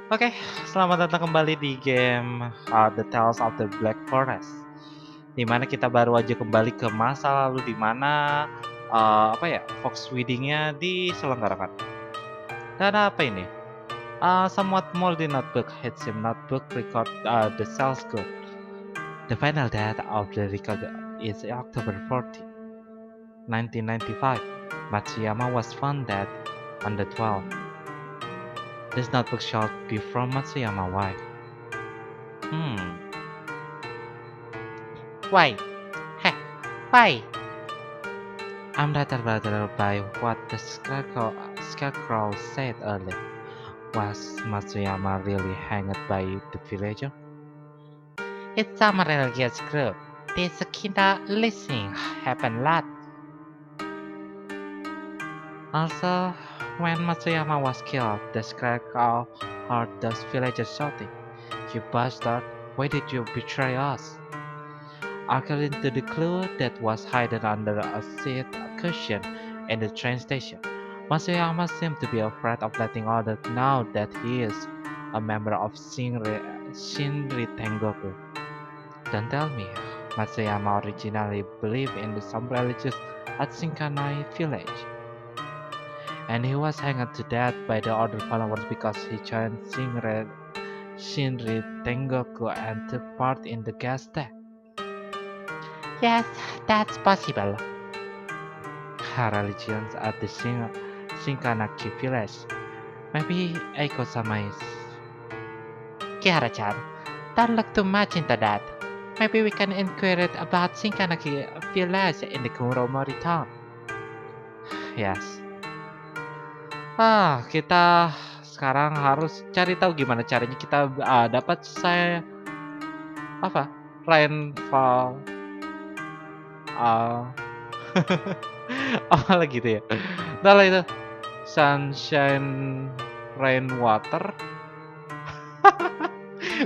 Oke, selamat datang kembali di game The Tales of the Black Forest. Dimana kita baru aja kembali ke masa lalu dimana Fox Wedding-nya diselenggarakan. Dan apa ini? Somewhat moldy notebook hits him notebook record the sales good. The final date of the record is October 14, 1995. Matsuyama was found dead on the 12th. This notebook should be from Matsuyama's wife. Why? Heh, why? I'm rather bothered by what the scarecrow said earlier. Was Matsuyama really hanged by the villager? It's some religious group. This kinda listening happened lot. Also, when Matsuyama was killed, the scarecrow heard those villagers shouting, "You bastard! Why did you betray us?" According to the clue that was hidden under a seat cushion in the train station, Matsuyama seemed to be afraid of letting others know that he is a member of Shinri Tengoku. Don't tell me, Matsuyama originally believed in some religious at Shinkanai village, and he was hanged to death by the other followers because he joined Shinri Tengoku and took part in the gas attack. Yes, that's possible. Religions at the Shinkanaki village. Maybe Eiko-Sama is... Kiara-chan, don't look too much into that. Maybe we can inquire about Shinkanaki village in the Kuromori town. Yes. Kita sekarang harus cari tahu gimana caranya kita dapat rainfall apa lagi itu ya. Udah lah itu sunshine rainwater.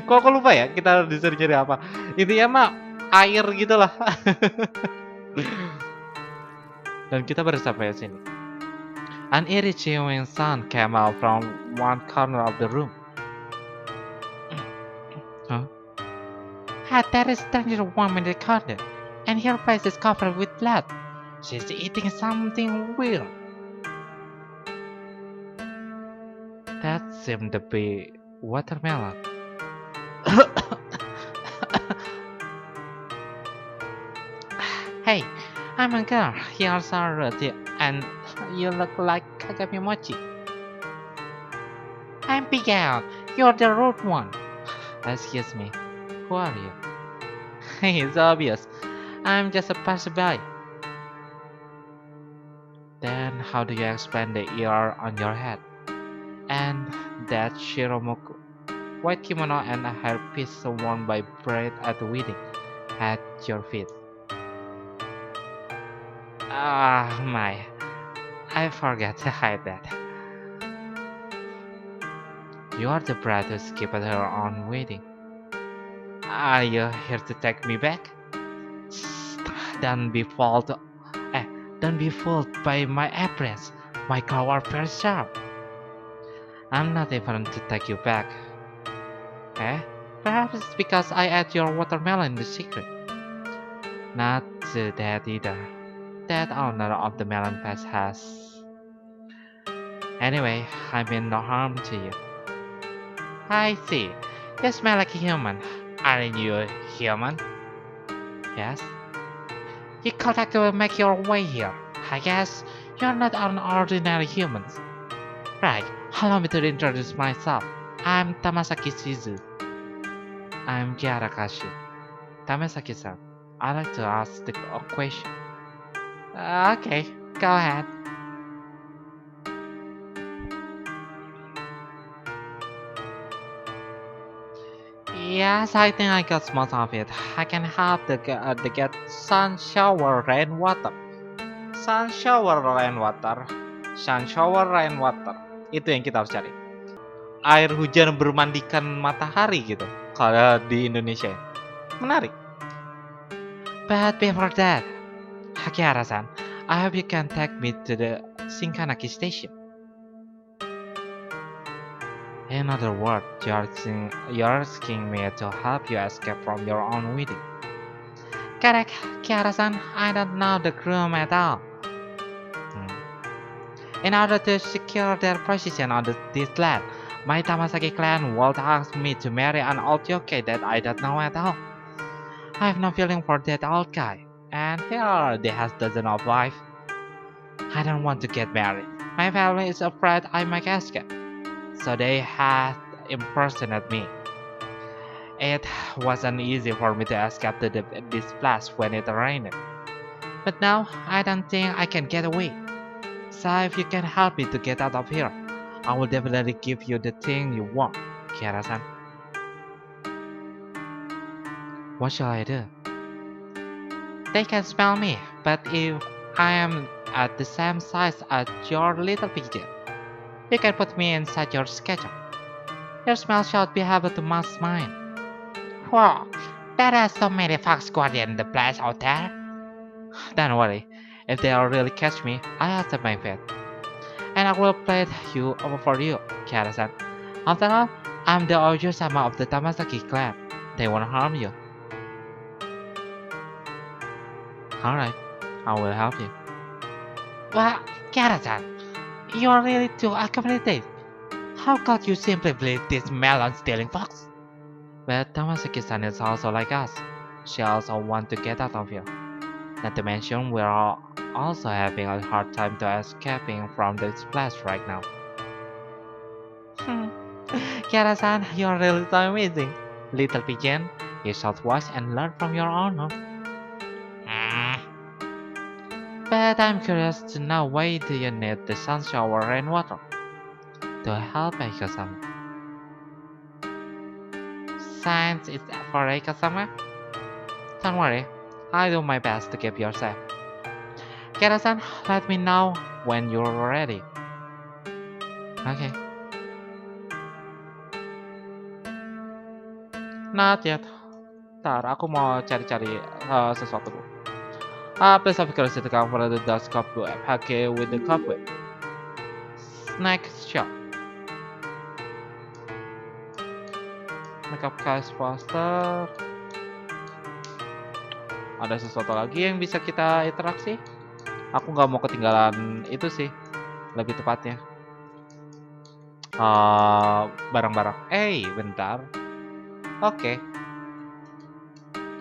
Kok aku lupa ya kita disuruh cari apa. Intinya mah air gitulah. Dan kita baru sampai sini. An irritating sound came out from one corner of the room. Huh? There is a stranger woman in the corner, and her face is covered with blood. She's eating something weird. That seemed to be watermelon. Hey, I'm a girl. You're so rude, and you look like Kagami Mochi. I'm Miguel. You're the rude one. Excuse me. Who are you? It's obvious. I'm just a passerby. Then how do you explain the ear on your head? And that Shiromoku, white kimono and a hairpiece worn by bride at the wedding, at your feet. My, I forgot to hide that. You are the bride who skipped her own wedding. Are you here to take me back? Don't be fooled. Don't be fooled by my appearance. My claws are very sharp. I'm not even to take you back. Perhaps it's because I ate your watermelon in the secret. Not that either. That owner of the melon patch has. Anyway, I mean no harm to you. I see. You smell like a human. Aren't you a human? Yes. You could make your way here. I guess you're not an ordinary human. Right, allow me to introduce myself. I'm Tamasaki Shizu. I'm Gyarakashi. Tamasaki-san, I'd like to ask a question. Okay, go ahead. Yes, I think I got most of it. I can help to get Sunshower Rainwater. Sunshower Rainwater. Sunshower Rainwater. Itu yang kita harus cari. Air hujan bermandikan matahari gitu. Kalau di Indonesia. Menarik. But before that, Hakihara-san, I hope you can take me to the Shinkanaki station. In other words, you're asking me to help you escape from your own wedding. Correct, Kiara-san. I don't know the groom at all. Hmm. In order to secure their position on this land, my Tamasaki clan would ask me to marry an old yokai that I don't know at all. I have no feeling for that old guy, and he already has dozens of wives. I don't want to get married. My family is afraid I might escape, so they had impersonate me. It wasn't easy for me to escape to this place when it rained. But now, I don't think I can get away. So if you can help me to get out of here, I will definitely give you the thing you want, Kiara-san. What shall I do? They can smell me, but if I am at the same size as your little pigeon, you can put me inside your schedule. Your smell should be able to match mine. Wow, there are so many fox guardian in the place out there. Don't worry, if they all really catch me, I accept my fate. And I will play you over for you, Kara-san. After all, I'm the Ojo-sama of the Tamasaki clan. They won't harm you. Alright, I will help you. Well, Kara-san, you're really too accommodating. How could you simply believe this melon-stealing fox? But Tamasaki-san is also like us. She also wants to get out of here. Not to mention, we're all also having a hard time to escaping from this place right now. Kara-san, you're really so amazing. Little pigeon, you should watch and learn from your owner. Mm. But I'm curious to know why do you need the Sunshower Rainwater? To help Eiko-Sama. Science is for Eiko-Sama? Don't worry, I'll do my best to keep you safe. Kara-san, let me know when you're ready. Okay. Not yet. Ntar, aku mau cari-cari sesuatu dulu. Please have curiosity to come for the dust cobweb. Okay, with the cobweb. Snack shop. Makeup case poster. Ada sesuatu lagi yang bisa kita interaksi? Aku nggak mau ketinggalan itu sih, lebih tepatnya. Barang-barang. Bentar. Oke,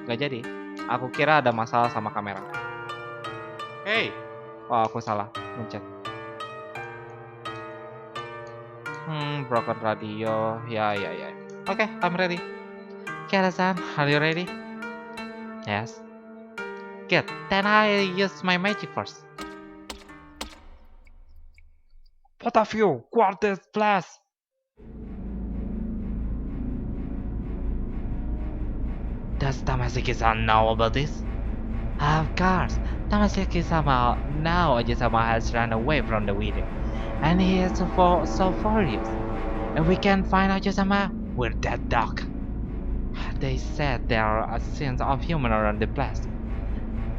nggak jadi. Aku kira ada masalah sama kamera. Oh, aku salah mencet. Broken radio. Ya. Oke, I'm ready. Kara-san, are you ready? Yes. Good. Then I use my magic first. Both of you, guard this place. Does Tamasaki-san know about this? Of course. Tamasaki-sama now Oji-sama has run away from the wedding, and he is so furious. If we can find Oji-sama, we're dead dog. They said there are scenes of human around the place.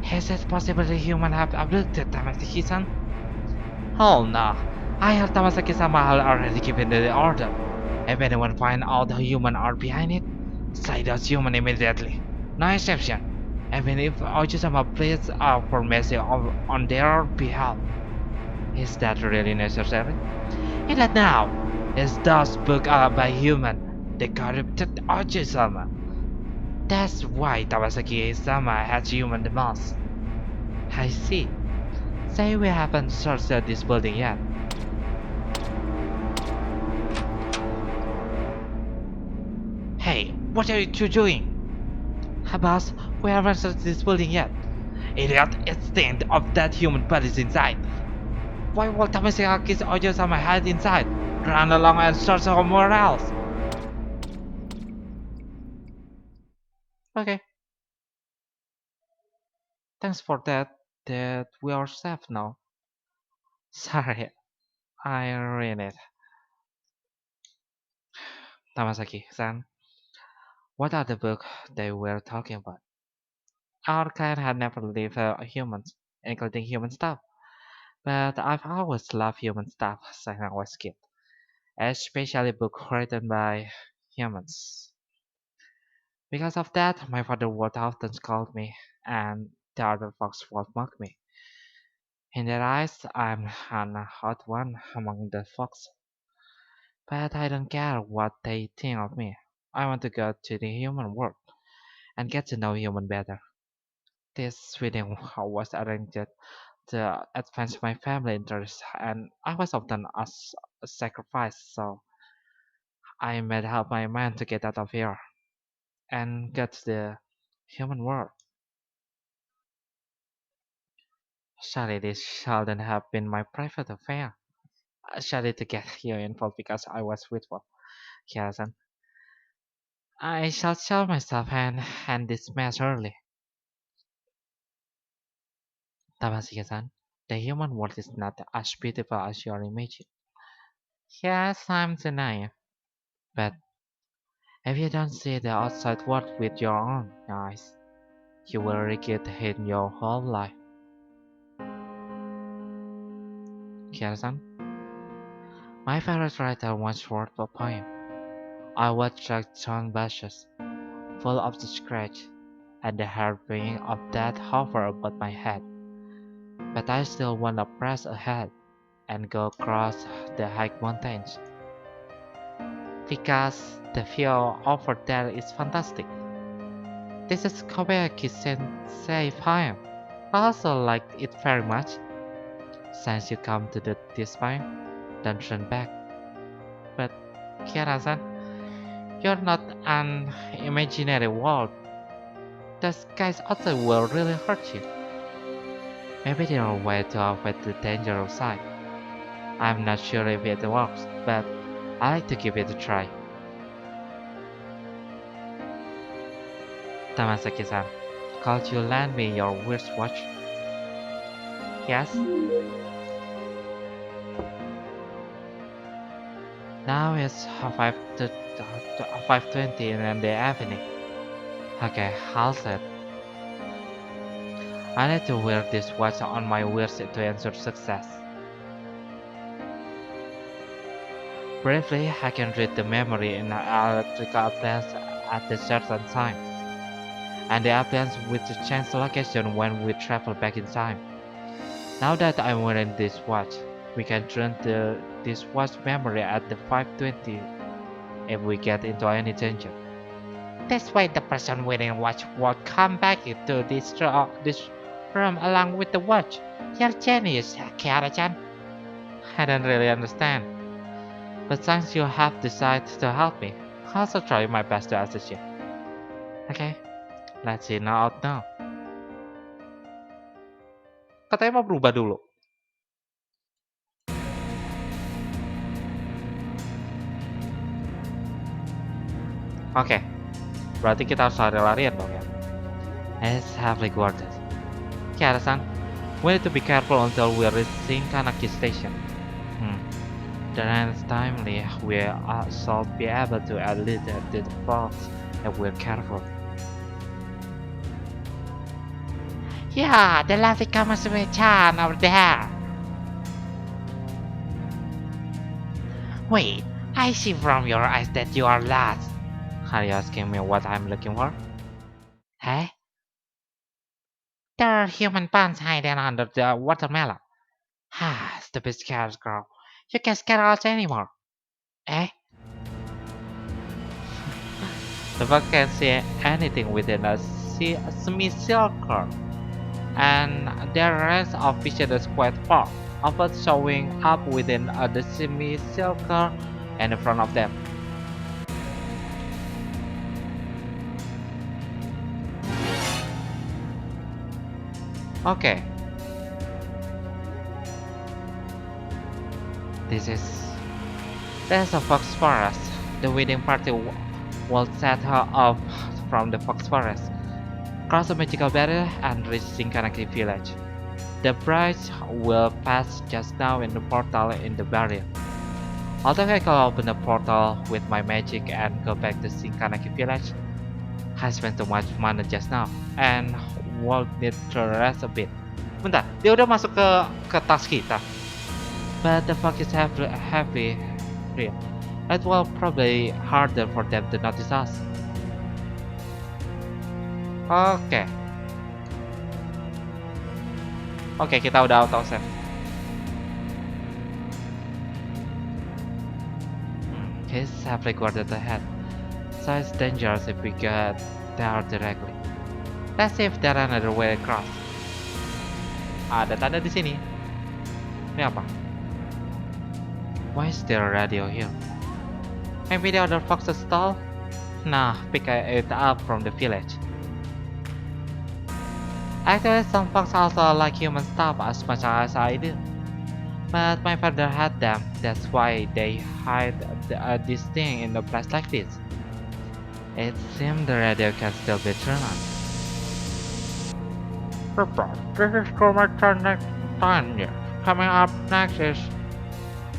Is it possible the human have abducted Tamasaki-san? Oh no, I heard Tamasaki-sama had already given the order. If anyone find out the human are behind it, slay those human immediately. No exception. Even if Oji-sama pleads for mercy on their behalf. Is that really necessary? Not now. Is those book by human, the corrupted Oji-sama. That's why Tamasaki-sama has human the most. I see. Say we haven't searched this building yet. Hey, what are you two doing? Boss, we haven't searched this building yet. Idiot, it's the end of that human bodies inside. Why will Tamasiaki's Ojo-sama hide inside? Run along and search somewhere else. Okay. Thanks for that we are safe now. Sorry, I ruined it. Tamasaki-san, what are the book they were talking about? Our clan had never lived humans. including human stuff. But I've always loved human stuff since I was a kid, especially books written by humans. Because of that, my father would often scold me, and the other folks would mock me. In their eyes, I'm an odd one among the folks. But I don't care what they think of me. I want to go to the human world and get to know human better. This wedding was arranged to advance my family interests, and I was often a sacrifice, so I made up my mind to get out of here and get to the human world. Sorry, this shouldn't have been my private affair. Sorry to get you involved because I was withful. Yes, and I shall show myself and end this mess early. Tamashika-san, the human world is not as beautiful as you imagine. Yes, I'm denying. But if you don't see the outside world with your own eyes, you will regret it your whole life. Kira-san, my favorite writer once wrote a poem. I would track John Bashes, full of the scratch, and the hair-wing of that hover above my head. But I still wanna press ahead and go across the high mountains because the view over there is fantastic. This is Kobayaki Sensei poem. I also liked it very much. Since you come to this point, don't turn back. But Kiara-san, you're not an imaginary world. The skies outside will really hurt you. Maybe there are ways to avoid the danger outside. I'm not sure if it works, but I like to give it a try. Tamasaki-san, could you lend me your wristwatch? Yes? Now it's 5:20 in the evening. Okay, I'll set. I need to wear this watch on my wrist to ensure success. Briefly, I can read the memory in an electrical appliance at a certain time, and the appliance will change location when we travel back in time. Now that I'm wearing this watch, we can turn this watch memory at the 5:20 if we get into any danger. This way the person wearing watch will come back into this room along with the watch. You're genius, Kiara-chan. I don't really understand. But since you have decided to help me, I'll also try my best to assist you. Okay, let's see now. Katanya mau berubah dulu. Oke, berarti kita harus lari-larian dong ya. It's heavily guarded. Kiara-san, we need to be careful until we reach Shinkanaki Station. The next time we shall be able to lead the fox if we're careful. Yeah, the lovely Kamasumi-chan over there. Wait, I see from your eyes that you are lost. Are you asking me what I'm looking for? Hey? There are human buns hiding under the watermelon. Ah, stupid scarecrow. You can't scare us anymore. Eh? The fox can't see anything within a semicircle, and their range of vision is quite far, often showing up within the semicircle and in front of them. Okay. There's a fox forest. The wedding party will set her off from the fox forest, cross a magical barrier, and reach Shinkanaki village. The bride will pass just now in the portal in the barrier. Although I can open the portal with my magic and go back to Shinkanaki village, I spent too much money just now and will need to rest a bit. Bentar, Dia udah masuk ke tas kita. But the fog is heavy real. It will probably harder for them to notice us. Oke. Oke, kita udah auto save. He's safely guarded ahead, so it's dangerous if we get there directly. Let's see if there another way across. Ada tanda di sini. Ini apa? Why is there a radio here? Maybe the other foxes stole? Nah, pick it up from the village. Actually, some foxes also like human stuff as much as I do. But my father had them, that's why they hide this thing in a place like this. It seems the radio can still be turned on. This is for my turn next time. Coming up next is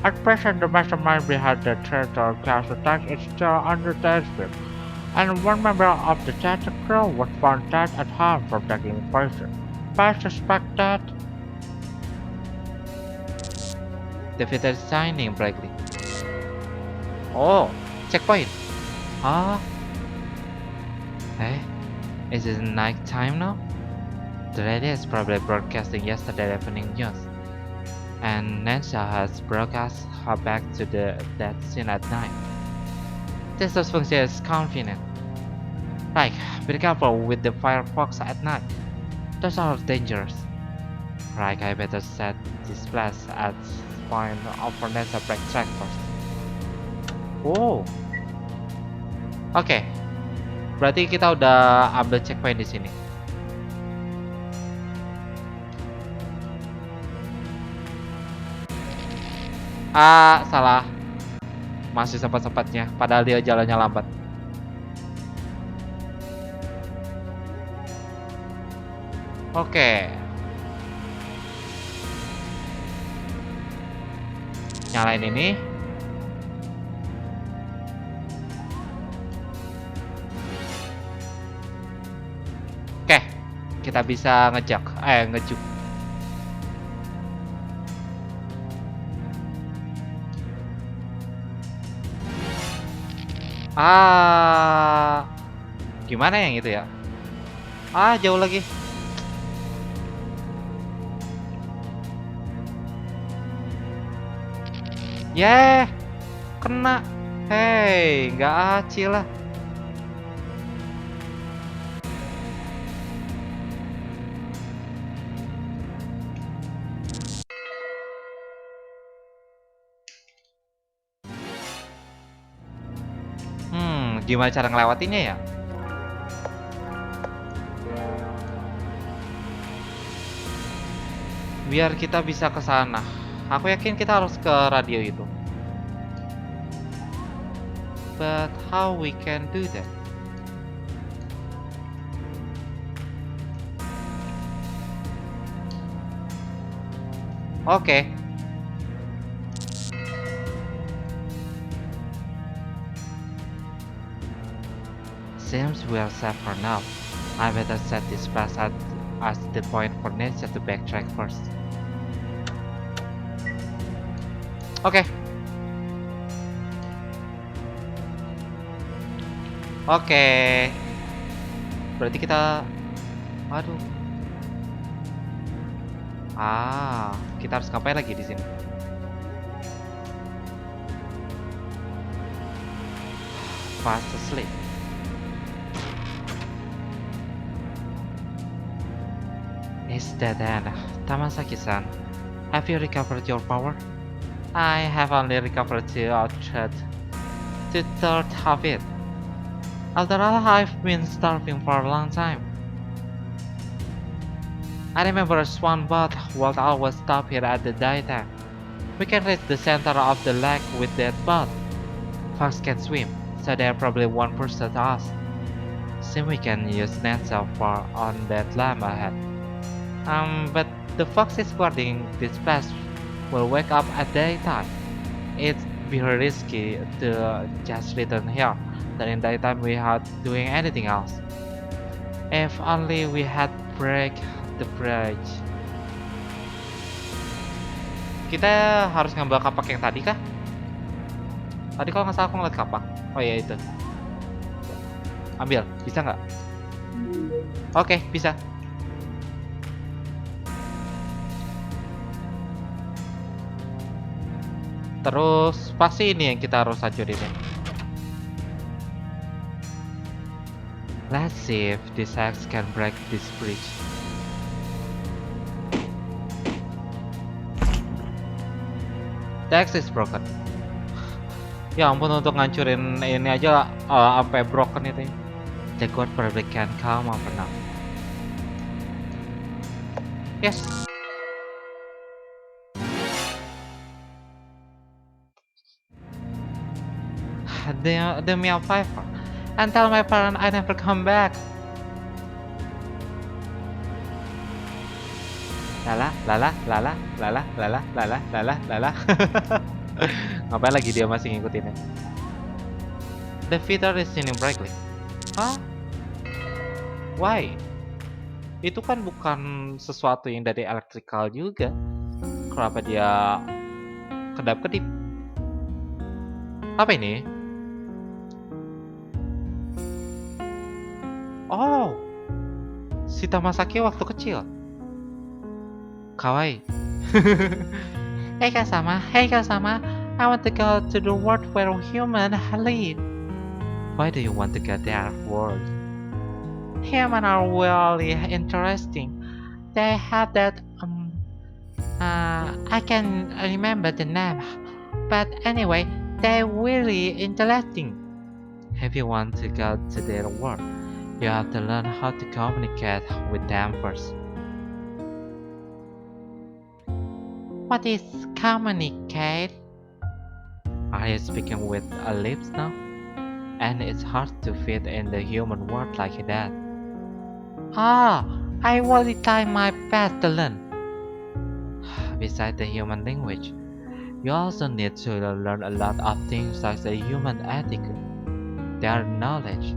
at present the mastermind behind the traitor class attack is still under the iceberg, and one member of the Tata crew was found dead at home from taking poison. I suspect that the fitter is shining brightly. Oh, checkpoint. Ah. Hey, is it night time now? The radio is probably broadcasting yesterday evening news, and Nansha has broadcast her back to that scene at night. This function is convenient. Like, be careful with the firefox at night. Those are dangerous. Right, I better set this place at point of Nansha break track first. Oh. Oke. Berarti kita udah ambil checkpoint di sini. Ah, salah. Masih sempat-sempatnya, padahal dia jalannya lambat. Oke. Nyalain ini. Oke. Kita bisa ngejuk. Gimana yang itu ya? Jauh lagi. Kena. Hei, nggak acil lah. Gimana cara ngelewatinnya ya? Biar kita bisa ke sana. Aku yakin kita harus ke radio itu. But how we can do that? Oke. Seems we are safe for now. I better set this pass as the point for Ninja to backtrack first. Oke. Berarti kita, waduh. Kita harus ngapain lagi di sini? Fast asleep. Is that end? Tamasaki-san, have you recovered your power? I have only recovered two-thirds of it. After all, I've been starving for a long time. I remember a swan boat will always stop here at the daytime. We can reach the center of the lake with that boat. Fox can swim, so they probably won't pursue us. Seems we can use Nansa on that lamp ahead. But the fox is guarding this place will wake up at daytime. It'd be risky to just return here than in daytime without doing anything else. If only we had break the bridge. Kita harus ngambil kapak yang tadi kah? Tadi kalau nggak salah aku ngeliat kapak. Oh iya itu. Ambil, bisa nggak? Oke, bisa. Terus pasti ini yang kita harus hancurin ya. Let's see if this axe can break this bridge. The axe is broken. Ya ampun, untuk ngancurin ini aja sampai broken itu ya. The god probably can come up now. Yes. The meal fiver. And tell my parents I never come back. Lala, lala, lala, lala, lala, lala, lala, lala. Ngapain lagi dia masih ngikutin ya? The feeder is shining brightly. Hah? Why? Itu kan bukan sesuatu yang dari electrical juga. Kenapa dia kedap-kedip? Apa ini? Oh, si Tamasaki waktu kecil. Kawaii. Eiko-Sama, I want to go to the world where humans live. Why do you want to go there world? Humans are really interesting. They have that I can remember the name, but anyway, they're really interesting. If you want to go to their world, you have to learn how to communicate with them first. What is communicate? Are you speaking with a lips now? And it's hard to fit in the human world like that. Ah, I really try my best to learn. Besides the human language, you also need to learn a lot of things like the human etiquette, their knowledge,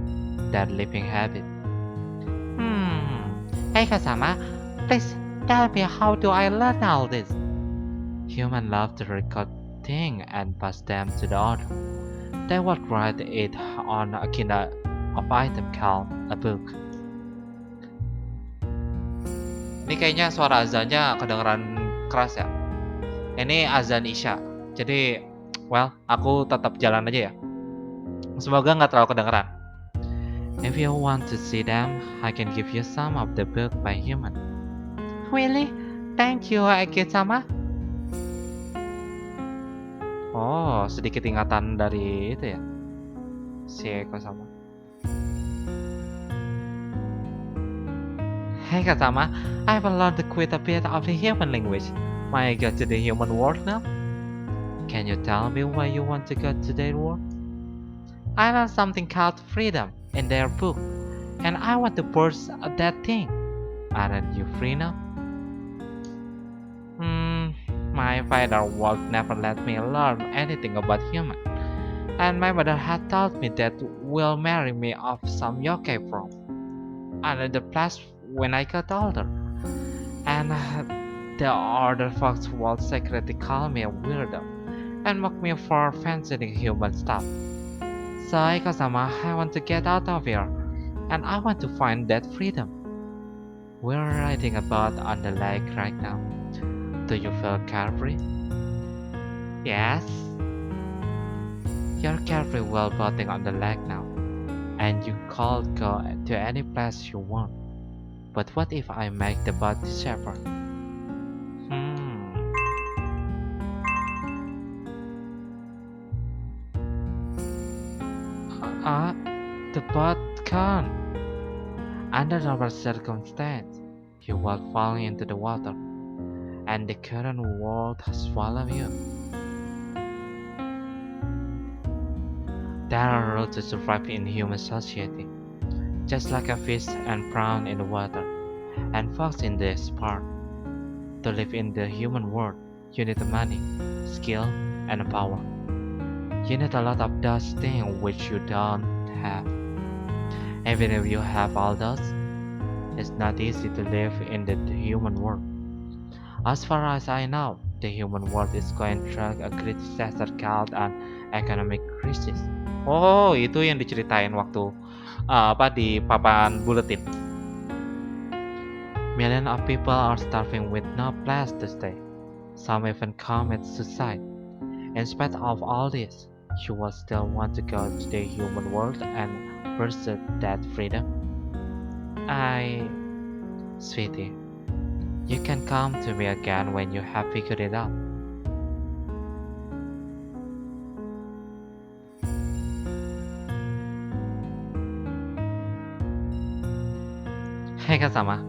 their living habit. Eiko-Sama, please tell me how do I learn all this? Humans love to record things and pass them to the other. They would write it on a kind of item called a book. Ini kayaknya suara azannya kedengeran keras ya. Ini azan Isya. Jadi, well, aku tetap jalan aja ya. Semoga nggak terlalu kedengeran. If you want to see them, I can give you some of the book by human. Really? Thank you, Eiko-Sama. Oh, sedikit ingatan dari itu ya, si Eiko-Sama. Eiko-Sama, I've learned quite a bit of the human language. May I go to the human world now? Can you tell me why you want to go to their world? I learned something called freedom in their book, and I want to burst that thing. Aren't you free now? My father would never let me learn anything about human, and my mother had told me that will marry me off some yokai from another place when I got older, and the other folks would secretly call me a weirdo and mock me for fancying human stuff. So Eiko-Sama, I want to get out of here, and I want to find that freedom. We're riding about on the lake right now. Do you feel carefree? Yes. You're carefree while boating on the lake now, and you could go to any place you want. But what if I make the boat safer? The boat can't. Under normal circumstance, you will fall into the water, and the current would swallow you. There are rules to survive in human society, just like a fish and prawn in the water, and fox in this part. To live in the human world, you need money, skill, and power. You need a lot of those things which you don't have. Even if you have all those, it's not easy to live in the human world. As far as I know, The human world is going through a great disaster called an economic crisis. Oh, itu yang diceritain waktu di papan buletin. Millions of people are starving with no place to stay. Some even commit suicide. In spite of all this, you will still want to go to the human world and pursue that freedom? Sweetie, you can come to me again when you have figured it out. Eiko-Sama,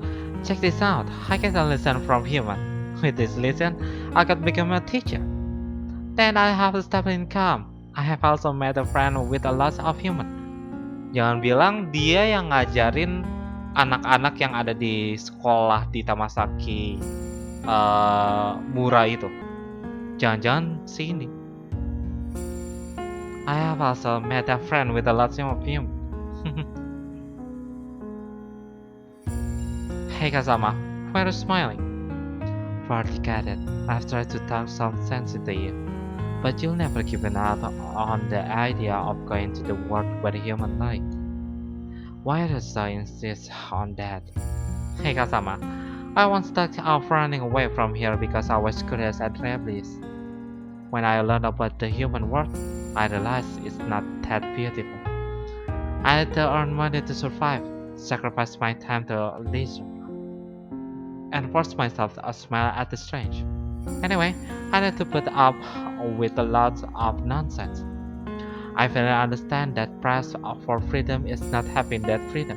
check this out. I get a lesson from human. With this lesson, I could become a teacher. Then I have a stable income. I have also met a friend with a lot of human. Jangan bilang dia yang ngajarin anak-anak yang ada di sekolah di Tamasaki murah itu. Jangan-jangan si ini. I have also met a friend with a lot of human. Eiko-Sama, why are you smiling? Partly get it. I've tried to talk some sense into you, but you'll never give up on the idea of going to the world where human live. Why do you so insist on that? Eiko-Sama, I once thought of running away from here because I was curious and rebellious. When I learned about the human world, I realized it's not that beautiful. I had to earn money to survive, sacrifice my time to leisure, and force myself to smile at the strange. Anyway, I had to put up with a lot of nonsense. I finally understand that price for freedom is not having that freedom,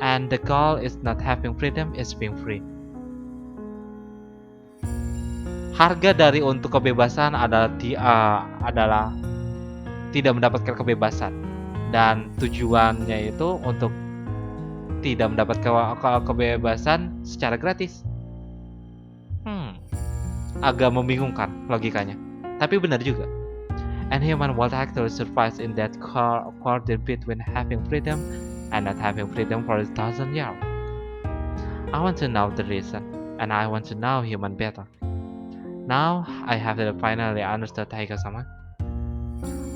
and the goal is not having freedom, is being free. Harga dari untuk kebebasan adalah tidak mendapatkan kebebasan, dan tujuannya itu untuk tidak mendapat kebebasan secara gratis. Agak membingungkan logikanya, tapi benar juga. And human world actually survives in that quarter between having freedom and not having freedom for 1,000 years. I want to know the reason, and I want to know human better. Now I have finally understood Eiko-Sama.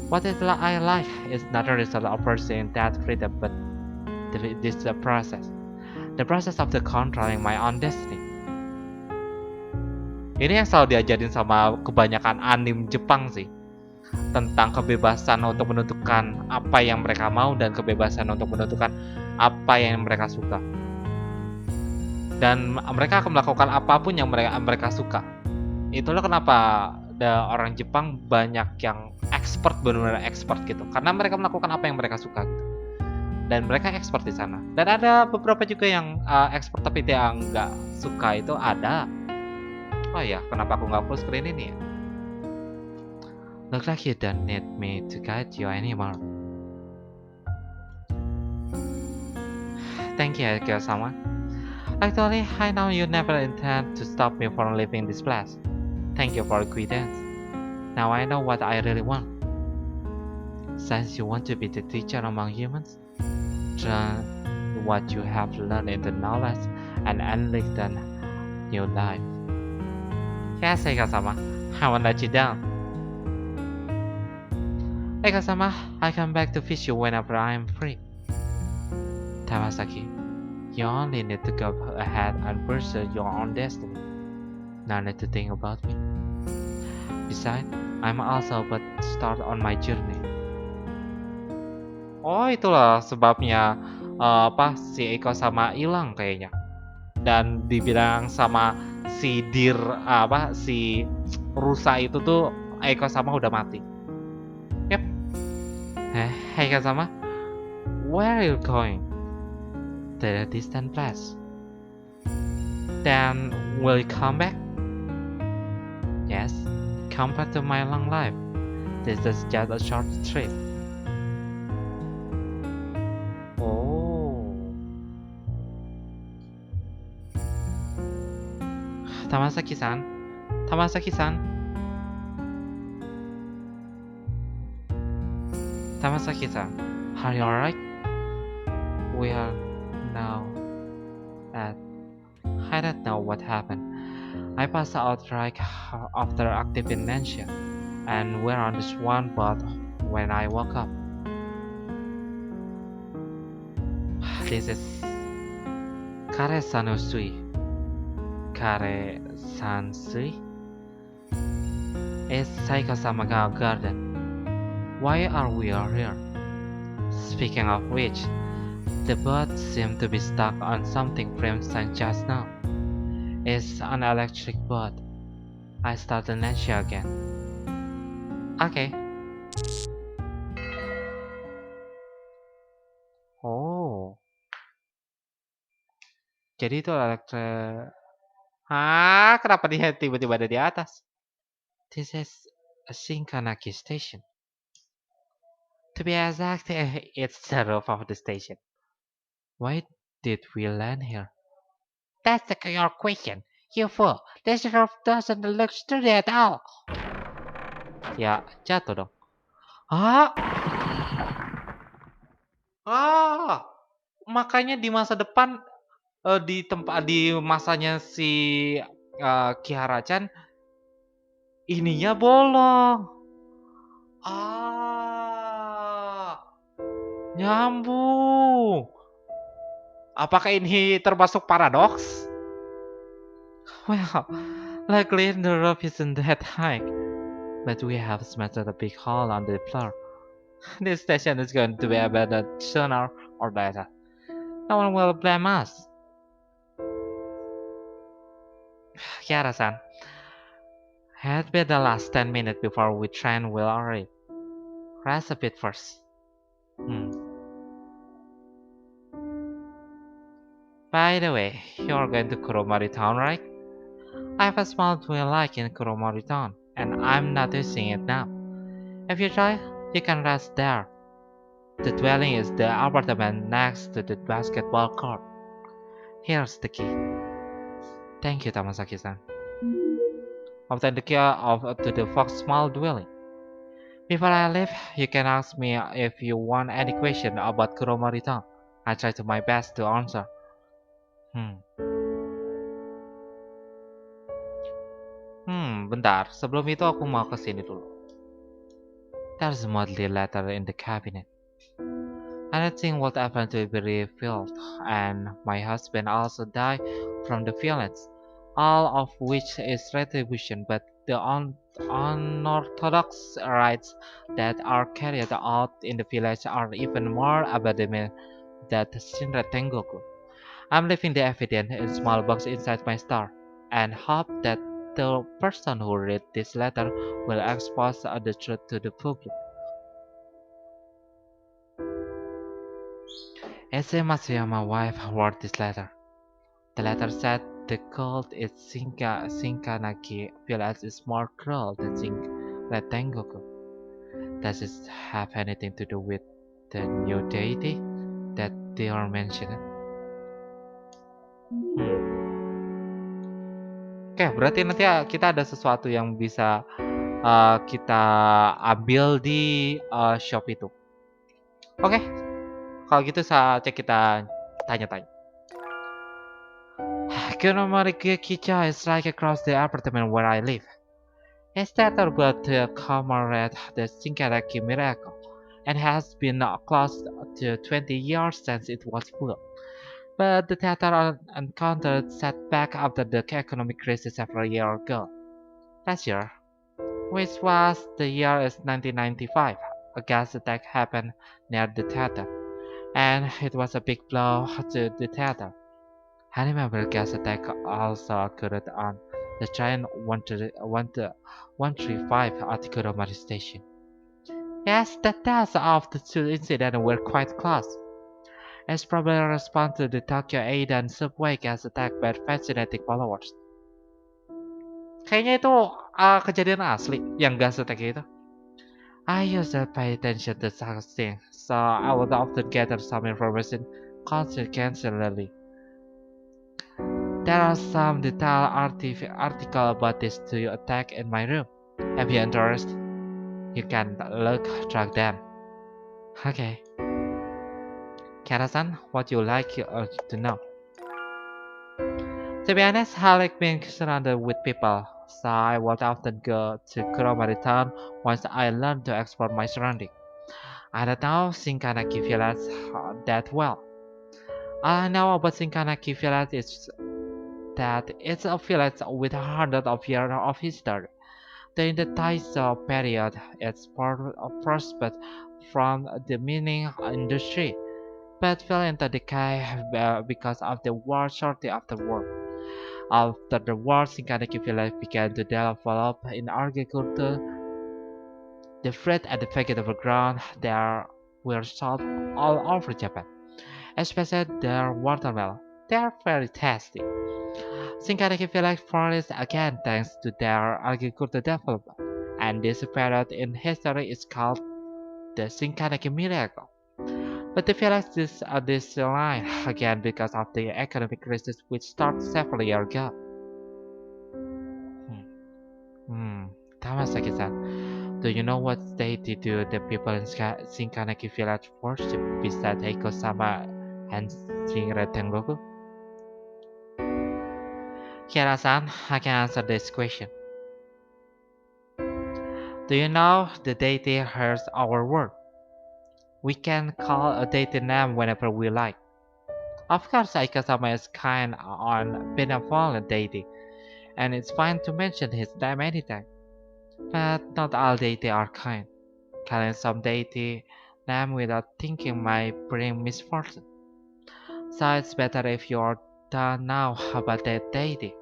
What I like is not a result of pursuing that freedom, but this is the process. The process of the controlling my own destiny. Ini yang selalu diajarin sama kebanyakan anime Jepang sih. Tentang kebebasan untuk menentukan apa yang mereka mau dan kebebasan untuk menentukan apa yang mereka suka. Dan mereka akan melakukan apapun yang mereka suka. Itulah kenapa orang Jepang banyak yang expert, benar-benar expert gitu, karena mereka melakukan apa yang mereka suka gitu, dan mereka expert di sana. Dan ada beberapa juga yang expert tapi dia nggak suka, itu ada. Oh ya, kenapa aku nggak full screen ini ya? Look like you don't need me to guide you anymore. Thank you, Eiko-Sama. Actually, I know you never intend to stop me from leaving this place. Thank you for the guidance. Now I know what I really want. Since you want to be the teacher among humans, turn what you have learned into knowledge and unleash a new life. Yes, Eiko-Sama, I won't let you down. Eiko-Sama, I come back to visit you whenever I am free. Tamasaki, you only need to go ahead and pursue your own destiny. No need to think about me. Besides, I'm also about to start on my journey. Oh, itulah sebabnya si Eiko-Sama hilang kayaknya. Dan dibilang sama si si rusa itu tuh Eiko-Sama udah mati. Yep. Eiko-Sama, where are you going? To a distant place. Then will you come back? Yes, come back to my long life. This is just a short trip. Oh. Tamasaki-san. Tamasaki-san. Tamasaki-san, are you alright? We are now at... I don't know what happened. I passed out right after active amnesia, and were on this one boat when I woke up. This is Kare Sanusui. Kare Sansui is Eiko-Sama garden. Why are we all here? Speaking of which, the boat seemed to be stuck on something Prim sang just now. It's an electric boat. I started Nansha again. Okay. Oh, jadi itu elektrik. Kenapa dia tiba-tiba ada di atas? This is a Shinkanaki station. To be exact, it's the roof of the station. Why did we land here? That's your question, you fool. This roof doesn't look sturdy at all. Ya, jatuh dong. Ah, makanya di masa depan di tempat di masanya si Kihara-chan ininya bolong. Nyambung. Apakah ini termasuk paradoks? Well, luckily the roof isn't that high, but we have smashed a big hole on the floor. This station is going to be abandoned sooner or later. No one will blame us. Kiara-san, had been the last 10 minutes before we train will arrive. Rest a bit first. By the way, you're going to Kuromori Town, right? I have a small dwelling like in Kuromori Town, and I'm not using it now. If you try, you can rest there. The dwelling is the apartment next to the basketball court. Here's the key. Thank you, Tamasaki-san. Obtain the key to the Fox small dwelling. Before I leave, you can ask me if you want any question about Kuromori Town. I try to my best to answer. Bentar. Sebelum itu aku mau ke sini dulu. There's a motley letter in the cabinet. Anything would happen to be revealed, and my husband also died from the violence, all of which is retribution, but the unorthodox rites that are carried out in the village are even more abandonment than Shinra Tengoku. I'm leaving the evidence in small box inside my store, and hope that the person who read this letter will expose the truth to the public. Issei Matsuyama wife wrote this letter. The letter said the cult in Shinkanaki village is more cruel than Tengoku. Does it have anything to do with the new deity that they are mentioning? Oke, berarti nanti kita ada sesuatu yang bisa kita ambil di shop itu. Oke, kalau gitu saatnya kita tanya-tanya. Kunomori Kicha is right across the apartment where I live. It's that about the comrade the Shinkanaki miracle, and has been closed to 20 years since it was full. But the theater encountered setback after the economic crisis several years ago. Last year, which was the year is 1995, a gas attack happened near the theater, and it was a big blow to the theater. I remember gas attack also occurred on the train 135 at Kuromari station. Yes, the deaths of the two incidents were quite close. It's probably a response to the Tokyo Eidan subway gas attack by fascinating followers. Kayaknya itu kejadian asli yang gas attack itu. I used to pay attention to such things, so I would often gather some information consequentially. There are some detailed article about this two attack in my room. If you're interested, you can track them. Okay. Kara-san, what you like to know? To be honest, I like being surrounded with people, so I would often go to Kuromari town once I learned to explore my surroundings. I don't know Shinkanaki village that well. All I know about Shinkanaki village is that it's a village with hundreds of years of history. During the Taisho period, it's prospered from the mining industry, but fell into decay because of the war shortly afterward. After the war, Shinkanaki village began to develop in agriculture. The fruit and the vegetable ground there were sold all over Japan, especially their watermelon. They are very tasty. Shinkanaki village flourished again thanks to their agricultural development, and this period in history is called the Shinkanaki miracle. But the village is declined again because of the economic crisis which started several years ago. Hmm. Hmm. Tamasaki-san, do you know what deity do the people in Shinkanaki village worship besides Eiko-Sama and Shinra Tengoku? Kira-san, I can answer this question. Do you know the deity hears our word? We can call a deity name whenever we like. Of course, Eiko-Sama is kind on benevolent deity, and it's fine to mention his name anytime. But not all deity are kind. Calling some deity name without thinking might bring misfortune. So it's better if you don't know about that deity.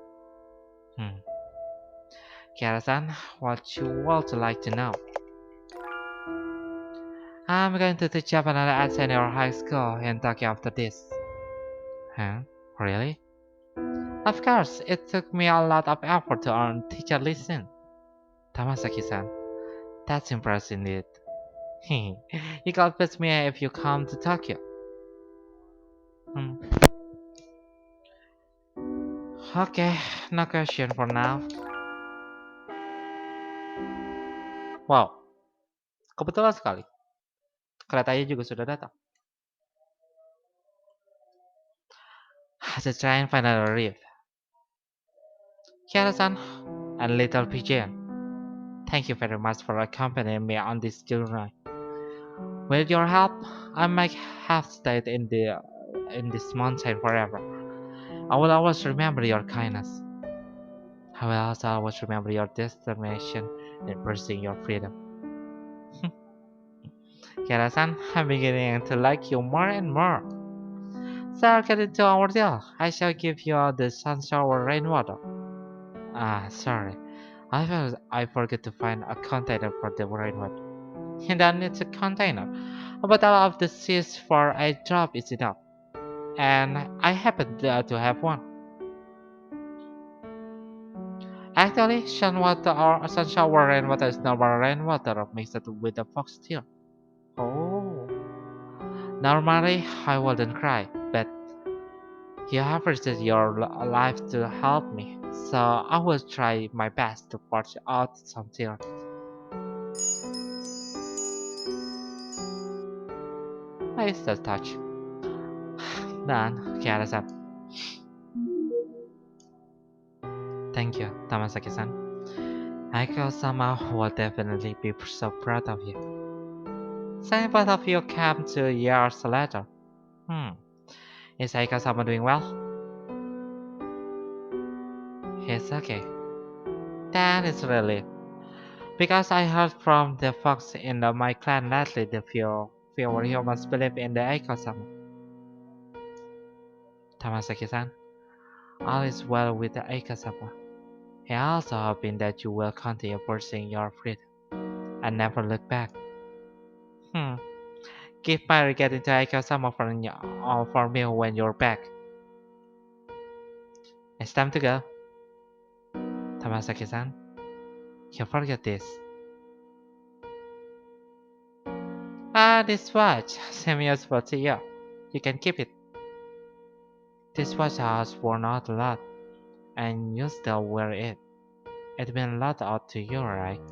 Hmm. Kara-san, what you would like to know? I'm going to teach Japanese at senior high school in Tokyo after this. Huh? Really? Of course, it took me a lot of effort to earn teacher listen. Tamasaki-san, that's impressive indeed. You can visit me if you come to Tokyo. Hmm. Okay, no question for now. Wow, kebetulan sekali. Keretanya juga sudah datang. The train finally arrived. Kiara-san and little pigeon, thank you very much for accompanying me on this journey. With your help, I might have stayed in this mountain forever. I will always remember your kindness. I will also always remember your determination in pursuing your freedom. Kiara-san, I'm beginning to like you more and more. So get into our deal. I shall give you the Sunshower Rainwater. Ah, sorry. I forgot to find a container for the rainwater. And then it's a container. But all of the seeds for a drop is enough. And I happen to have one. Actually, Sunshower rainwater is normal rainwater mixed with a foxtail. Oh. Normally, I wouldn't cry, but you have risked your life to help me, so I will try my best to force out some tears. Nice that touch. Then, Kiara-san. Thank you, Tamasaki-san. Eiko-Sama will definitely be so proud of you. Saying both of you came 2 years later. Hmm. Is Eiko-Sama doing well? He's okay. That is relief. Because I heard from the folks in my clan lately the fewer humans believe in the Eiko-Sama. Tamasaki-san, all is well with the Eiko-Sama. I also hoping that you will continue pursuing your freedom and never look back. Hmm. Give my regard to Eiko-Sama for me when you're back. It's time to go. Tamasaki-san, you forget this. Ah, this watch. Same useful to you. You can keep it. This watch has worn out a lot, and you still wear it. It meant a lot out to you, right?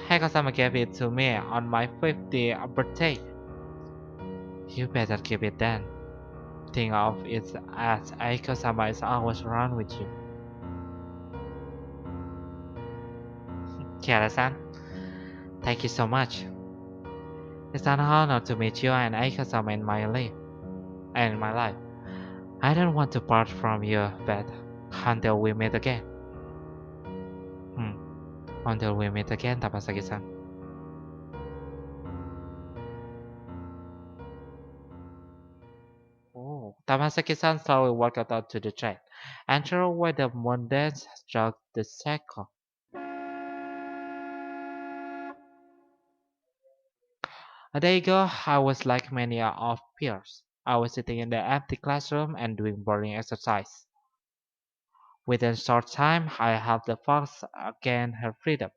Eiko-sama gave it to me on my 50th birthday. You better keep it then. think of it as Eiko-Sama is always around with you. Kiara-san, thank you so much. It's an honor to meet you and Eiko-Sama in my life. I don't want to part from you, but until we meet again. Hmm. Until we meet again, Tamasaki-san. Oh, Tamasaki-san slowly walked out to the train and threw away the mundane struck the circle. A day ago, I was like many of peers. I was sitting in the empty classroom and doing boring exercise. Within a short time, I helped the fox gain her freedom,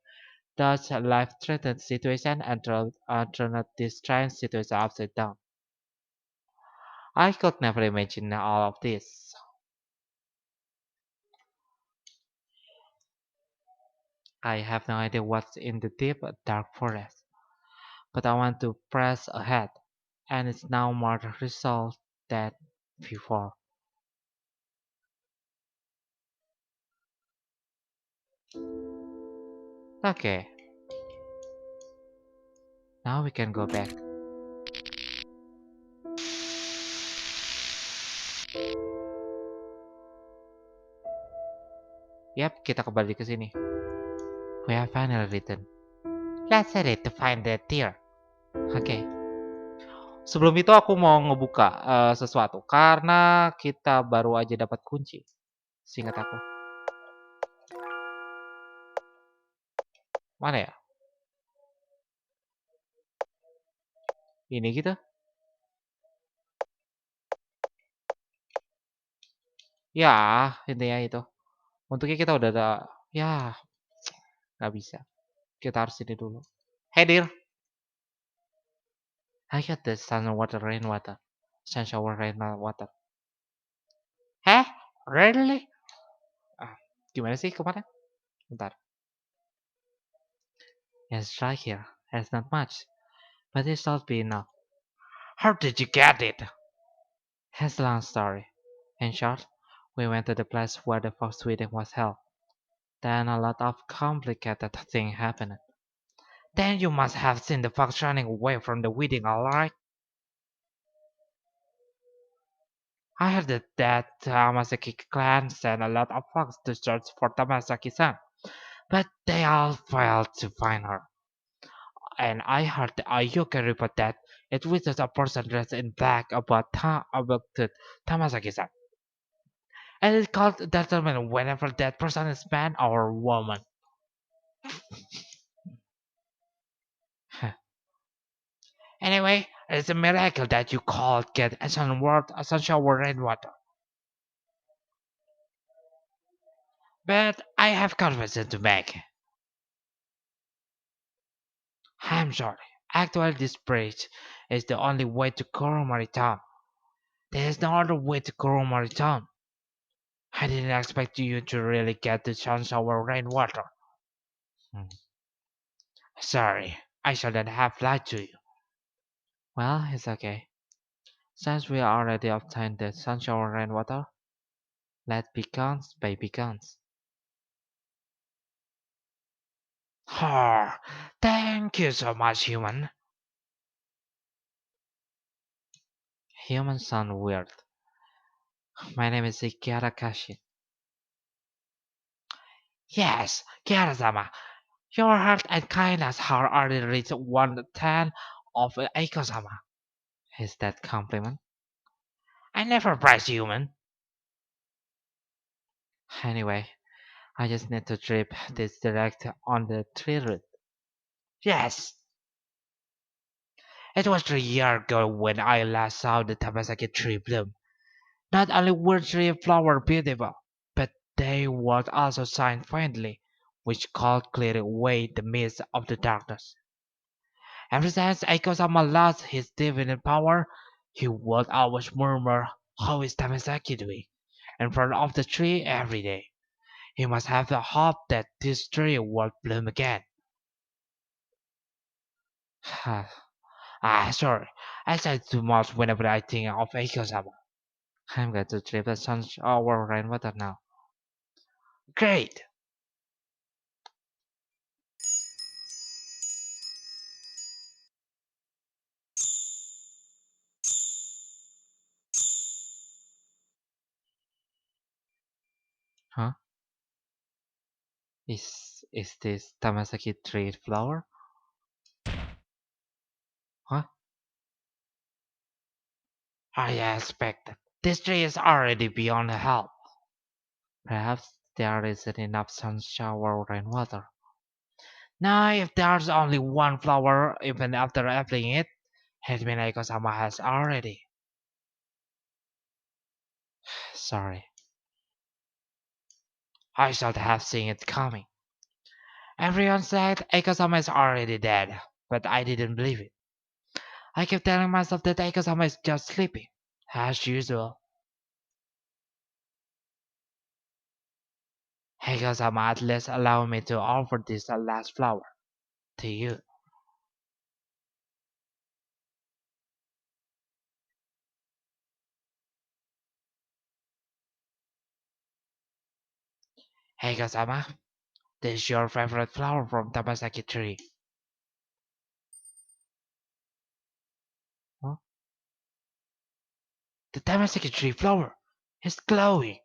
dodged a life-threatening situation, and turned this trying situation upside down. I could never imagine all of this. I have no idea what's in the deep, dark forest, but I want to press ahead, and it's now more resolved than before. Okay, now we can go back. Yap, kita kembali ke sini. We have finally written. Let's edit to find the deer. Oke. Okay. Sebelum itu aku mau ngebuka sesuatu karena kita baru aja dapat kunci. Singkat aku. Mana ya? Ini gitu. Ya, intinya itu. Untuknya kita udah ada. Ya, nggak bisa. Kita harus ini dulu. Hey dear, I got the rainwater. Sunshower rainwater. Heh? Really? Ah, gimana sih kemarin? Bentar. Yes, right here. It's not much, but it should be enough. How did you get it? It's a long story. In short, we went to the place where the fox wedding was held. Then a lot of complicated things happened. Then you must have seen the fox running away from the wedding, alright? I heard that Tamasaki clan sent a lot of fox to search for Tamasaki-san, but they all failed to find her. And I heard the Ayuka report that it was a person dressed in black about the Tamasaki-san. And it called determine whenever that person is man or woman. Anyway, it's a miracle that you called get a Sunshower Rainwater. But I have confession to make. I'm sorry. Actually, this bridge is the only way to Koromari town. There is no other way to Koromari town. I didn't expect you to really get the Sunshower Rainwater. Hmm. Sorry, I shouldn't have lied to you. Well, it's okay. Since we already obtained the Sunshower Rainwater, let beacons by beacons. Oh, thank you so much, human. Humans sound weird. My name is Ikara Kashi. Yes, Kiara-sama. Your heart and kindness have already reached 110 of Eiko-Sama. Is that compliment? I never praise human. Anyway, I just need to trip this direct on the tree root. Yes, it was 3 years ago when I last saw the Tamasaki tree bloom. Not only were tree flowers beautiful, but they would also shine faintly, which could clear away the mist of the darkness. Ever since Eiko-sama lost his divine power, he would always murmur, "How is Tamasaki doing?" in front of the tree every day. He must have the hope that this tree would bloom again. Sorry, I say too much whenever I think of Eiko-sama. I'm going to trip the Sunshower Rainwater now. Great! Huh? Is this Tamasaki tree flower? Huh? I expected. This tree is already beyond help. Perhaps there isn't enough Sunshower Rainwater. Now, if there's only one flower, even after applying it, it means Eiko-Sama has already. Sorry, I should have seen it coming. Everyone said Eiko-Sama is already dead, but I didn't believe it. I kept telling myself that Eiko-Sama is just sleeping, as usual. Eiko-Sama, at least allow me to offer this last flower to you. Eiko-Sama, this is your favorite flower from Tamasaki tree. Huh? The Tamasaki tree flower is glowing.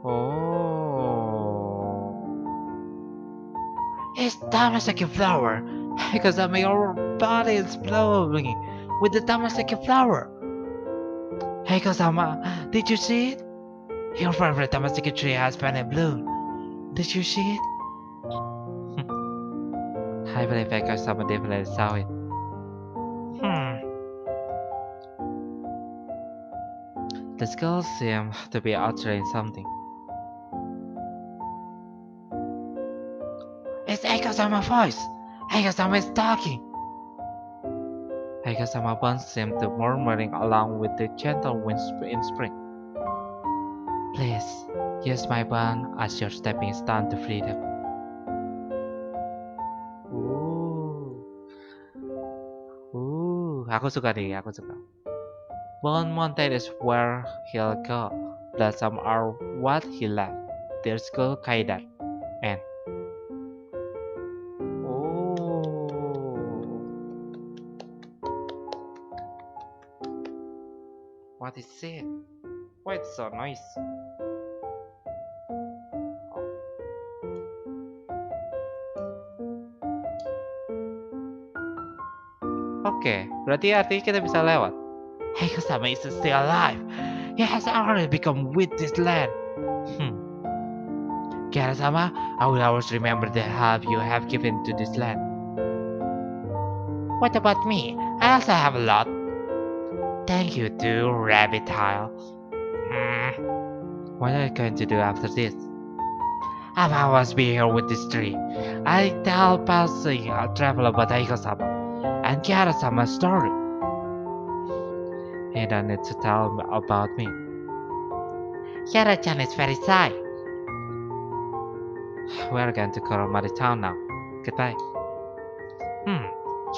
Oh. It's Tamasaki flower. Eiko-Sama, your body is glowing with the Tamasaki flower. Eiko-Sama, did you see it? Your favorite Tamasaki tree has been in bloom. Did you see it? I believe Eiko-Sama definitely saw it. Hmm. The skulls seem to be uttering something. It's Eiko-Sama's voice! Eiko-Sama is talking! Eiko-Sama once seemed to murmuring along with the gentle wind in spring. Please, use my bond as your stepping stone to freedom. Ooh. Aku suka nih, aku suka. Bone Mountain is where he'll go. Blossom are what he left. There's go Kaidan. And oh, what is it? Why it's so noisy? Oke, berarti artinya kita bisa lewat. Eiko-Sama is still alive. He has already become with this land. Kira-sama, I will always remember the help you have given to this land. What about me? I also have a lot. Thank you too, Rabbit Tile. What are you going to do after this? I've always been here with this tree. I tell passing travel about Eiko-Sama and Kira-Sama's story. You don't need to tell about me. Kira-chan is very shy. We're going to Koromari town now. Goodbye.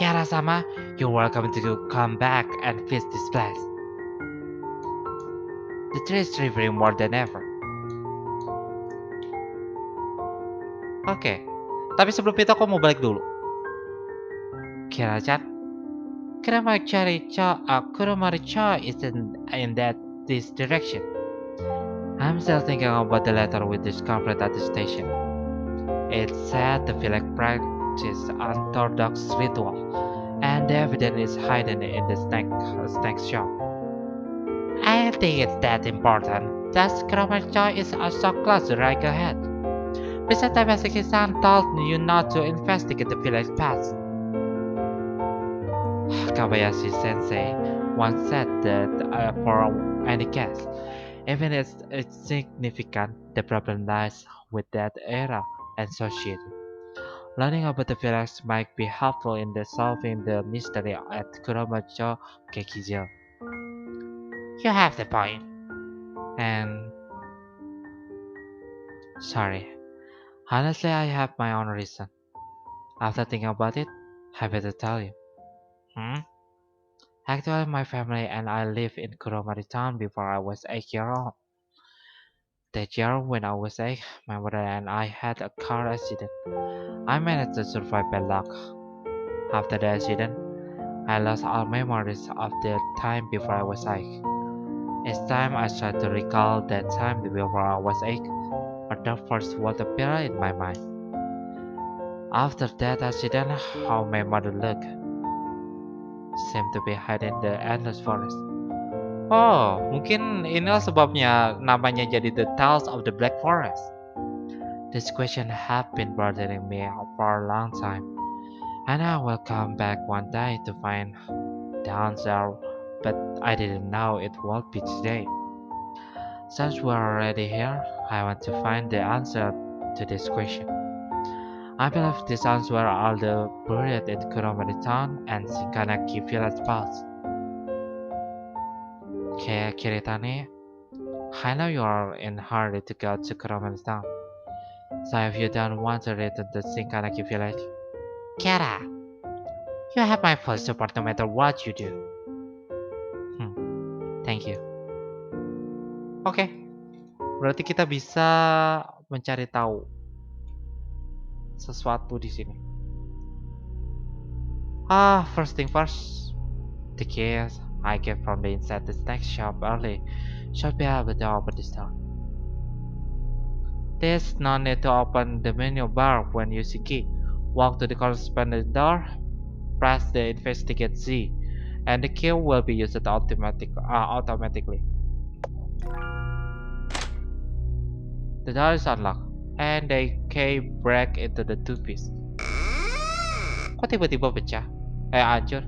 Kira-sama, you're welcome to come back and visit this place. The tree is shivering more than ever. Oke, tapi sebelum itu aku mau balik dulu. Kira-chan, Kuromari-cha is in that this direction. I'm still thinking about the letter we discovered at the station. It said the village practiced orthodox ritual, and the evidence is hidden in the snack shop. I think it's that important. Just Kuromari-cha is so close to right ahead. Besides, Tamasaki-san told you not to investigate the village past. Kabayashi Sensei once said that for any case, even if it's significant, the problem lies with that era and society. Learning about the village might be helpful in solving the mystery at Kuromacho Gekijo. You have the point. And sorry, Honestly, I have my own reason. After thinking about it, I better tell you. Hmm? Actually, my family and I lived in Kuromari town before I was 8 years old. That year, when I was 8, my mother and I had a car accident. I managed to survive by luck. After the accident, I lost all memories of the time before I was 8. Each time I tried to recall that time before I was 8, a dark first would appear in my mind. After that accident, how my mother looked seemed to be hiding in the endless forest. Oh, mungkin inilah sebabnya namanya jadi The Tales of the Black Forest. This question have been bothering me for a long time, and I will come back one day to find the answer, but I didn't know it would be today. Since we're already here, I want to find the answer to this question. I believe these answers are the buried in Kuromari town and Shinkanaki village paths. Okay, Kiritani, I know you are in a hurry to go to Kuromari town, so if you don't want to return to Shinkanaki village, Kara, you have my full support no matter what you do. Thank you. Oke, berarti kita bisa mencari tahu sesuatu di sini. First thing first, the keys I get from the inside the snack shop early should be able to open this door. There's no need to open the menu bar when using key. Walk to the corresponding door, press the investigate Z, and the key will be used automatically. The door is unlocked, and the key break into the two piece. Kok tiba-tiba pecah? Hancur.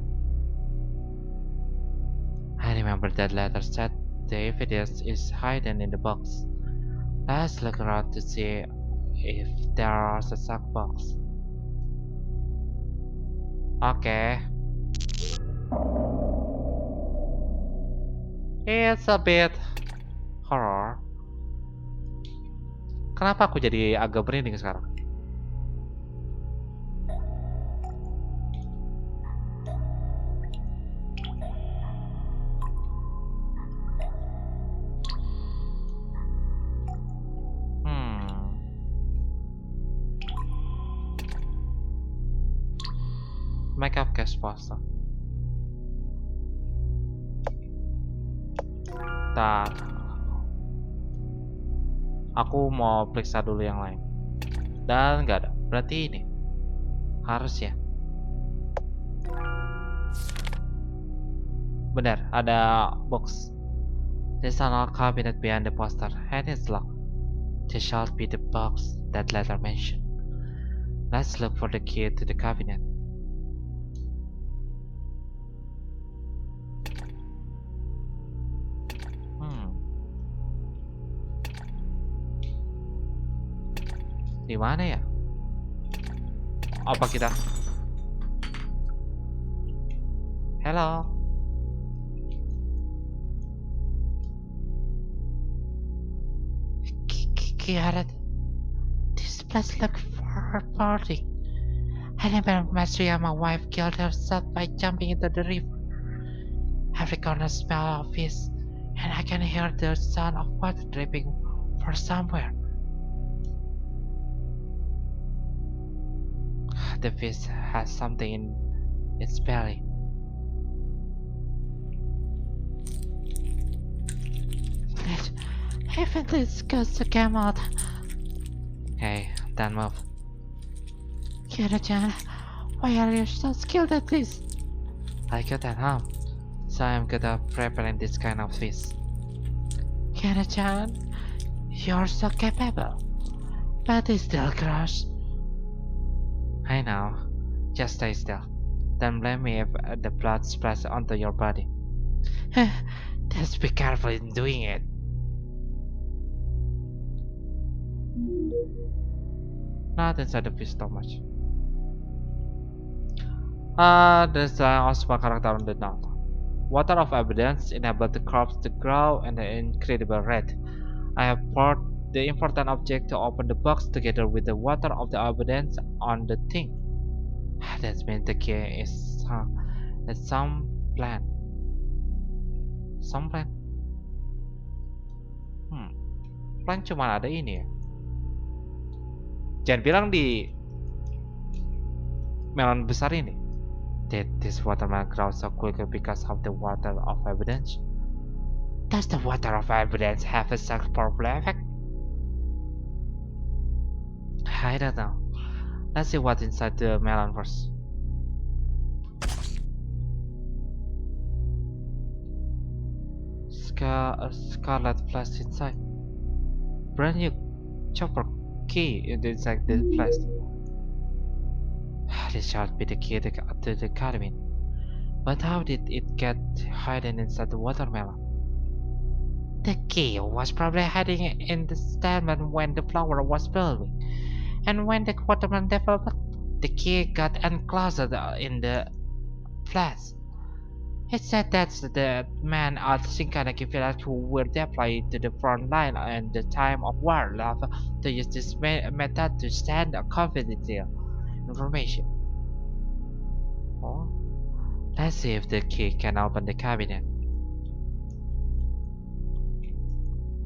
I remember that letter said the evidence is hidden in the box. Let's look around to see if there are a sack box. Okay. It's a bit horror. Kenapa aku jadi agak merinding sekarang? Makeup case poster. Ntar. Aku mau periksa dulu yang lain. Dan nggak ada. Berarti ini. Harus ya. Benar, ada box. There's an old cabinet behind the poster and it's locked. This shall be the box that letter mentioned. Let's look for the key to the cabinet. Di mana ya? Apa kita? Hello. Kiarat. This place looks foreboding. I remember Matsuya, my wife, killed herself by jumping into the river. Every corner smells of fish, and I can hear the sound of water dripping from somewhere. The fish has something in its belly. Even this ghost came out. Hey, don't move. Kira-chan, why are you so skilled at this? I got at home, so I'm good at preparing this kind of fish. Kira-chan, you're so capable, but it's still gross. I know. Just stay still. Don't blame me if the blood splashes onto your body. Just be careful in doing it. Not inside the fish stomach. There's an awesome character on the note. Water of evidence enabled the crops to grow at an incredible rate. I have poured the important object to open the box together with the water of the abundance on the thing. That means the key is some plant. Some plant. Plant cuma ada ini ya. Jangan bilang di melon besar ini. Did this watermelon grow so quickly because of the water of evidence? Does the water of evidence have a such powerful effect? I don't know. Let's see what's inside the melon first. Scarlet flash inside. Brand new chopper key inside the flash. This should be the key to the cabin. But how did it get hidden inside the watermelon? The key was probably hiding in the stem when the flower was blooming. And when the watermelon developed, the key got enclosed in the flask. It said that's the men at Shinkanaki village who were deployed to the front line at the time of war love to use this method to send confidential information. Oh, let's see if the key can open the cabinet.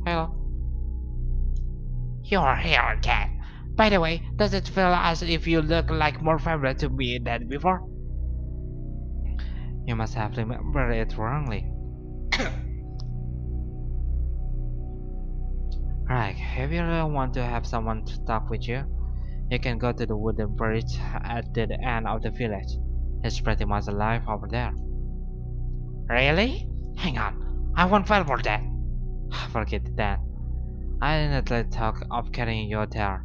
Hello. You're here again. By the way, does it feel as if you look like more familiar to me than before? You must have remembered it wrongly. Right, if you really want to have someone to talk with you, you can go to the wooden bridge at the end of the village. It's pretty much alive over there. Really? Hang on, I won't fall for that. Forget that. I didn't let talk of carrying you there.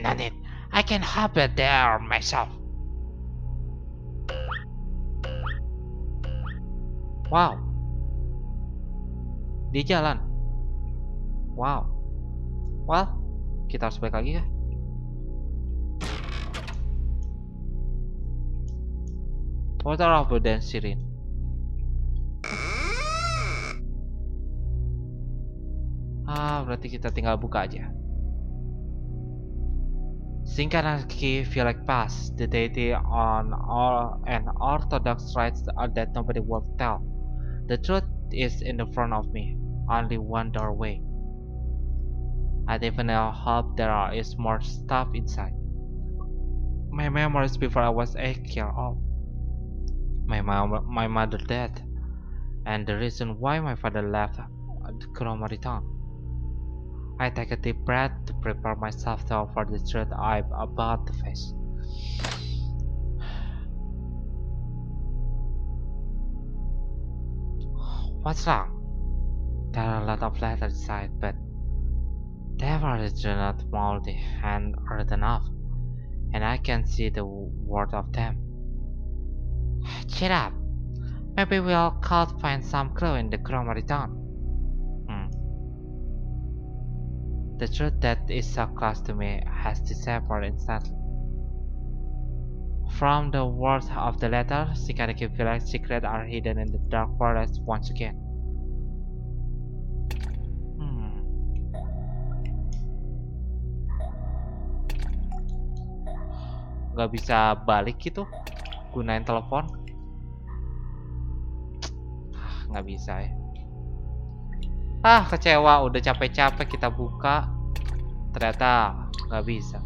No need. I can hop it there myself. Wow, di jalan. Wow. Well, kita harus balik lagi ya. Potaro dan Sirin. Berarti kita tinggal buka aja. Shinkanaki Village Pass, the deity on all an orthodox rites that nobody will tell. The truth is in the front of me, only one doorway. I definitely hope there is more stuff inside. My memories before I was 8 years old. My mother died, and the reason why my father left the Kuromari town. I take a deep breath to prepare myself for the truth I'm about to face. What's wrong? There are a lot of letters inside, but they were not moldy and old enough, and I can see the word of them. Shut up! Maybe we'll could find some clue in the Kuromari town. The truth that is so close to me has disappeared instantly. From the words of the letter, Shinkanaki Village secrets are hidden in the dark forest once again. Gak bisa balik gitu, gunain telepon. Nggak bisa ya. Kecewa, udah capek-capek kita buka, ternyata nggak bisa.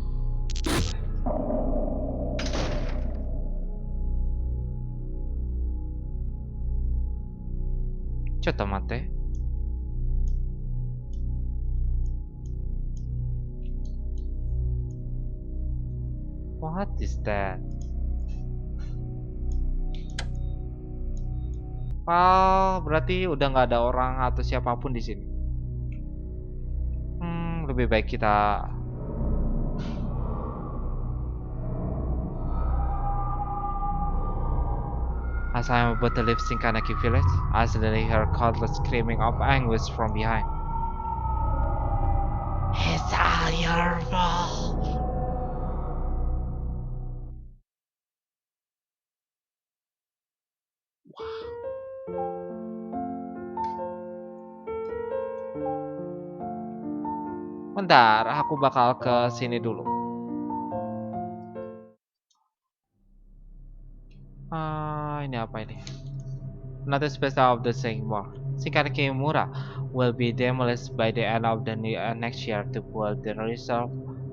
Coba mate. What is that? Berarti udah nggak ada orang atau siapapun di sini. Lebih baik kita As I am about to leave Shinkanaki village, I suddenly hear countless screaming of anguish from behind. It's all your fault. Bentar, aku bakal ke sini dulu. Ini apa ini? Another special of the same war. Shikari Kimura will be demolished by the end of the next year to build the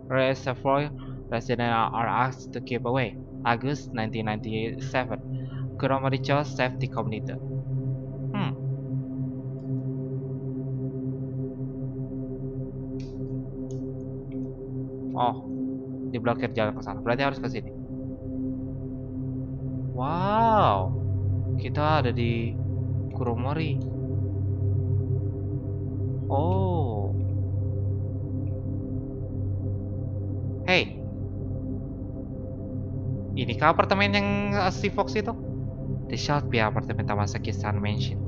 reservoir. Residents are asked to keep away. August 1997. Kuromoricho Safety Community. Hmm. Oh, diblokir jalan ke sana. Berarti harus ke sini. Wow, kita ada di Kuromori. Oh, hey, inikah apartemen yang si Fox itu? This should be apartemen Tamasaki-san Mansion.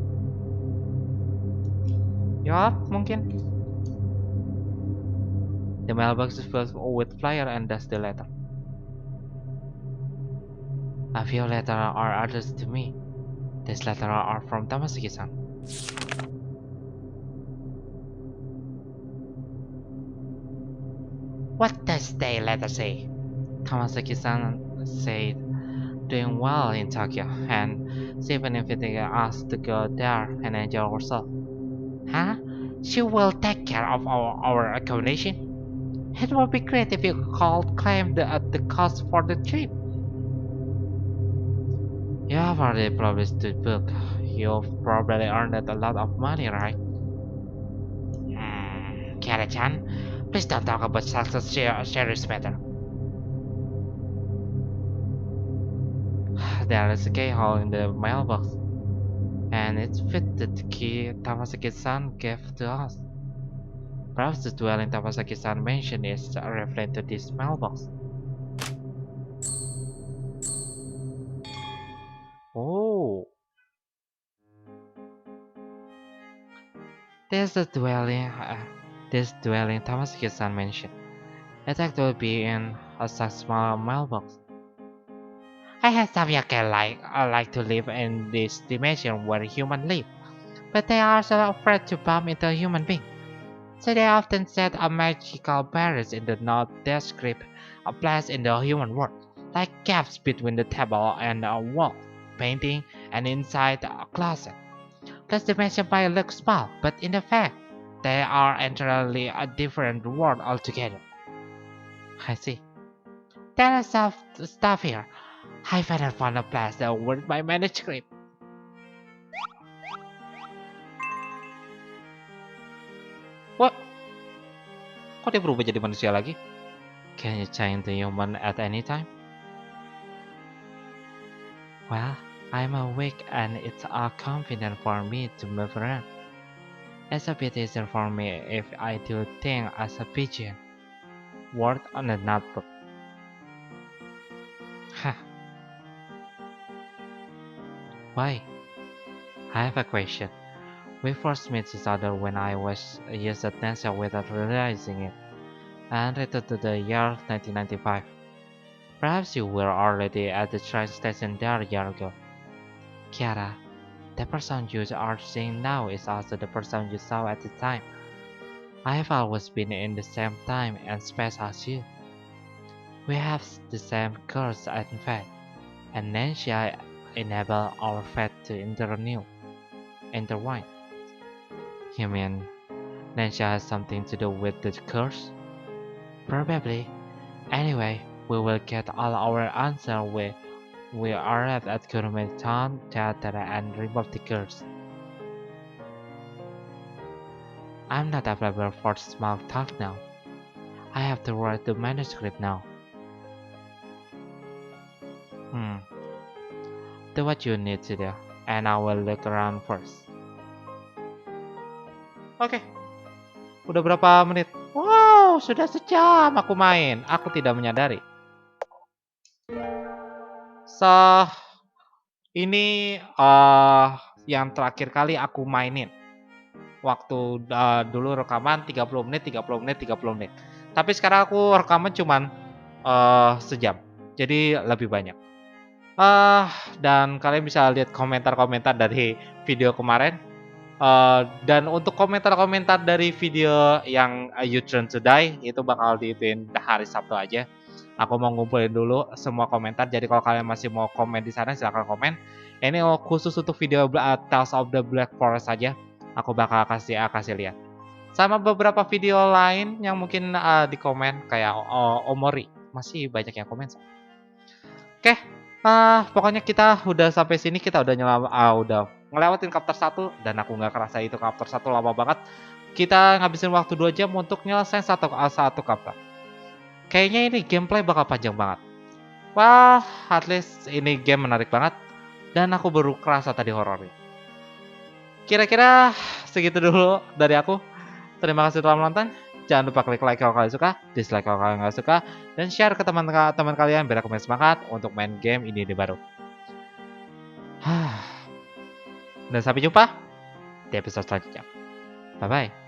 Yup, mungkin. The mailbox is filled with flyer and dusty letter. A few letters are addressed to me. These letters are from Tamasaki-san. What does the letter say? Tamasaki-san said, doing well in Tokyo, and she even invited us to go there and enjoy ourselves. Huh? She will take care of our accommodation? It would be great if you could claim the cost for the trip. You have already published the book. You've probably earned a lot of money, right? Kara-chan, please don't talk about such a serious matter. There is a keyhole in the mailbox, and it fits the key Tamasaki-san gave to us. Perhaps the dwelling Tamasaki-san mentioned is referring to this mailbox. Oh, there's the dwelling. This dwelling Tamasaki-san mentioned. It actually be in a such small mailbox. I had some yokai like to live in this dimension where humans live, but they are so afraid to bump into a human being. So they often set a magical barriers in the not their script, a place in the human world, like gaps between the table and a wall, painting, and inside a closet. This dimension might look small, but in fact, they are entirely a different world altogether. I see. There is stuff here. I finally found a place that worth my manuscript. What? Kok dia berubah jadi manusia lagi? Can you change the human at any time? Well, I'm awake and it's convenient for me to move around. It's a bit easier for me if I do things as a pigeon. Word on a notebook. Huh. Why? I have a question. We first met each other when I was used attention without realizing it, and returned to the year 1995. Perhaps you were already at the train station there a year ago. Kiara, the person you are seeing now is also the person you saw at the time. I have always been in the same time and space as you. We have the same curse and fate, and Nancia enable our fate to intertwine. You mean Nancia has something to do with the curse? Probably. Anyway, we will get all our answer when we arrive at Kurume Town Theater and remove the curse. I'm not available for small talk now. I have to write the manuscript now. Do what you need to do, and I will look around first. Oke, udah berapa menit? Wow, sudah sejam aku main. Aku tidak menyadari. Ini yang terakhir kali aku mainin. Waktu dulu rekaman 30 menit, 30 menit, 30 menit. Tapi sekarang aku rekaman cuman sejam. Jadi lebih banyak. Dan kalian bisa lihat komentar-komentar dari video kemarin. Dan untuk komentar-komentar dari video yang You Turn to Die itu bakal diituin hari Sabtu aja. Aku mau ngumpulin dulu semua komentar. Jadi kalau kalian masih mau komen di sana silahkan komen. Ini khusus untuk video Tales of the Black Forest saja. Aku bakal kasih lihat. Sama beberapa video lain yang mungkin di komen kayak Omori. Masih banyak yang komen. Oke, pokoknya kita udah sampai sini, kita udah ngelewatin chapter 1 dan aku nggak kerasa itu chapter 1 lama banget. Kita ngabisin waktu 2 jam untuk nyelesain satu chapter. Kayaknya ini gameplay bakal panjang banget. Wah, at least ini game menarik banget dan aku baru kerasa tadi horornya. Kira-kira segitu dulu dari aku. Terima kasih telah menonton. Jangan lupa klik like kalau kalian suka, dislike kalau kalian nggak suka, dan share ke teman-teman kalian biar aku main semangat untuk main game ini baru. Dan sampai jumpa di episode selanjutnya. Bye-bye.